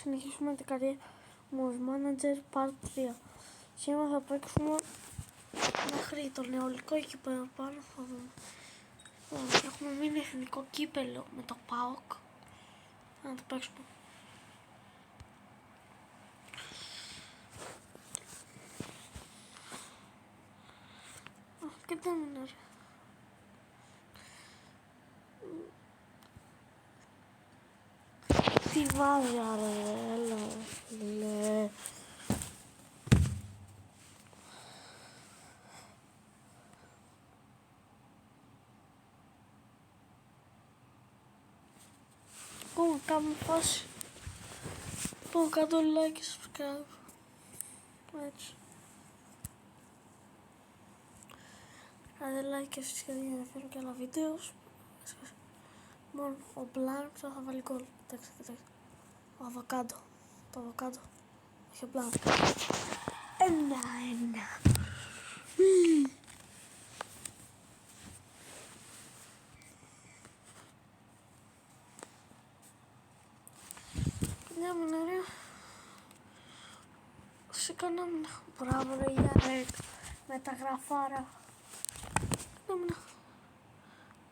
συνεχίσουμε την καριέρα μου ως manager part 3. Σήμερα θα παίξουμε μέχρι το νεολικό εκεί πέρα πάνω, θα δούμε. Έχουμε μείνει εθνικό κύπελο με το ΠΑΟΚ. Να το παίξουμε. Και δεν είναι ρε. Τι βάζει ρε, έλα ρε. Ακόμα κάνουμε φάση. Λοιπόν, κάτω like και subscribe. Έτσι. Κάντε like και subscribe για να φέρω και άλλα βίντεο. Μόνο ο Μπλάνκ θα βάλει γκολ. Κοιτάξτε. Ο αβοκάντο. Το αβοκάντο. Όχι ο Μπλάνκ. 1-1. Μια μηναρία. Σε κανένα. Μπράβο ρε Γιάρεκ. Μεταγραφάρα.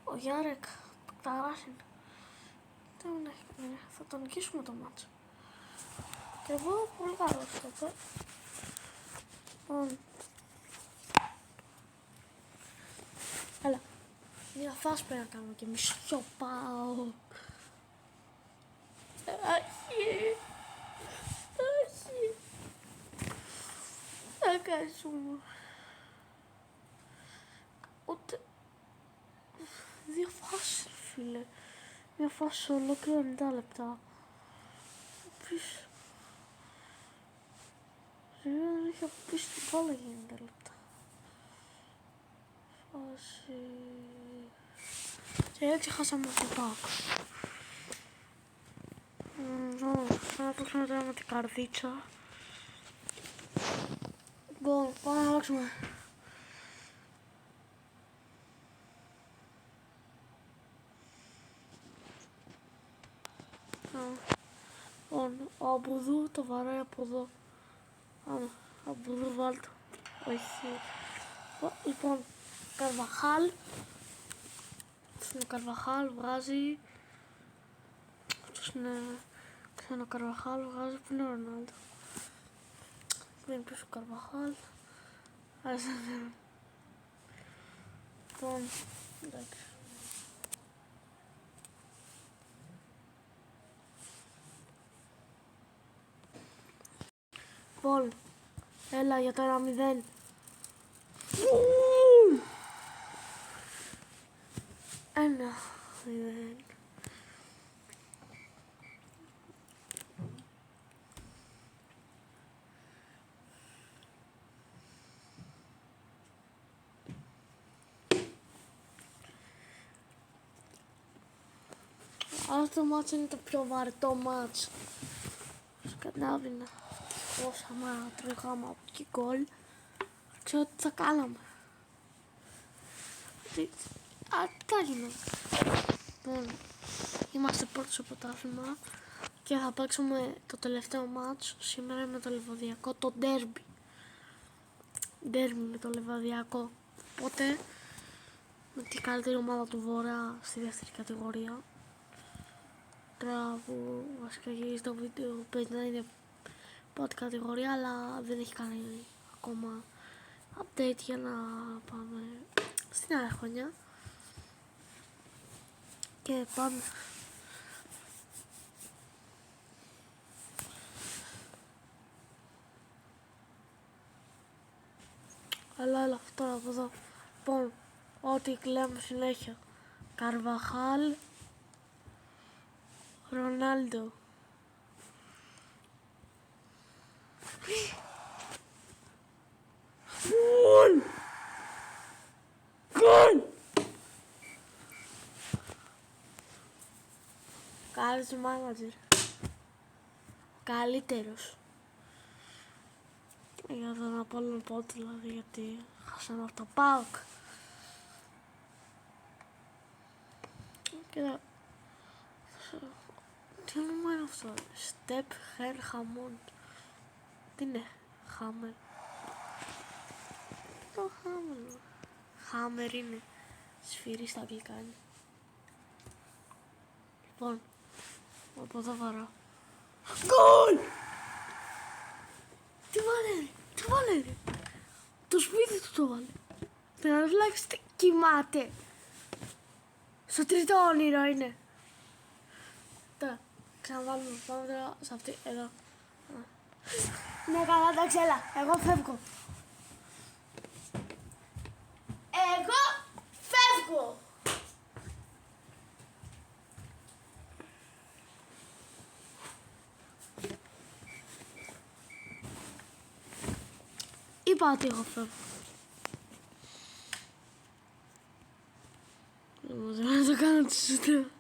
Ο Γιάρεκ. Τα γράφει. Θα τον νικήσουμε το μάτσο. Και εγώ πολύ καλό στο έλα. Μια φάση πρέπει να κάνουμε και μη σιωπάω. Όχι. Θα κάτσουμε. Ούτε δύο φάσεις φίλε. Μια φάση ολόκληρα 90 λεπτά. Πίσω. Δεν είχε πίσω την μπάλα για 90 λεπτά. Φάση. Και έτσι χάσαμε το ΠΑΟΚ. Θα παίξουμε τώρα με την καρδίτσα. Γκολ, πάμε να παίξουμε. Ο Αμπουδού το βαράει από εδώ. Άμα, Αμπουδού βάλτο. Όχι. Λοιπόν, Καρβαχάλ. Αυτό είναι ο Καρβαχάλ, βγάζει. Αυτός είναι ξανά Καρβαχάλ, βγάζει. Πού είναι ο Ρονάλντο. Πριν πίσω ο Καρβαχάλ. Λοιπόν, εντάξει. Πολ, έλα για το 1-0. Ένα 0. Αυτό το μάτς είναι το πιο βαρετό μάτς. Σκανάβινα. Όσα μα τρώγαμε από εκεί γκολ. Ξέρω τι θα κάναμε. Τι θα γίναμε. Λοιπόν, είμαστε πρώτοι στο πρωτάθλημα και θα παίξουμε το τελευταίο μάτς σήμερα με το Λιβαδιακό, το ντέρμπι. Ντέρμπι με το Λιβαδιακό. Οπότε με την καλύτερη ομάδα του Βορρά στη δεύτερη κατηγορία. Τώρα που βασικά γυρίζει το βίντεο παίζει να είναι πρώτη κατηγορία, αλλά δεν έχει κάνει ακόμα update για να πάμε στην άλλη χρονιά. Και πάμε. Έλα αυτό από εδώ. Λοιπόν, ό,τι κλαίμε συνέχεια. Καρβαχάλ, Ρονάλντο. Γκολ! Γκολ! Καλός μάνατζερ. Καλύτερος. Για τον Απόλλωνα πότε δηλαδή, γιατί χάσαμε από το ΠΑΟΚ. Και Τι όνομα είναι αυτό? Step Hair Hammond. Τι είναι? Hammer. Το Hammer. Hammer είναι. Σφυρί στα αγγλικά είναι. Λοιπόν, από εδώ βαρά. Γκολ! Τι βάλε ρε, τι βάλε ρε. Το σπίτι του το βάλε. Τερματοφύλακας κοιμάται. Στο τρίτο όνειρο είναι. Τώρα, ξαναβάλουμε, πάμε τώρα σε αυτή, εδώ. Ναι, καλά, εντάξει, έλα, εγώ φεύγω. Εγώ φεύγω. Είπα ότι εγώ φεύγω. Δεν μπορώ να το κάνω το σωστό.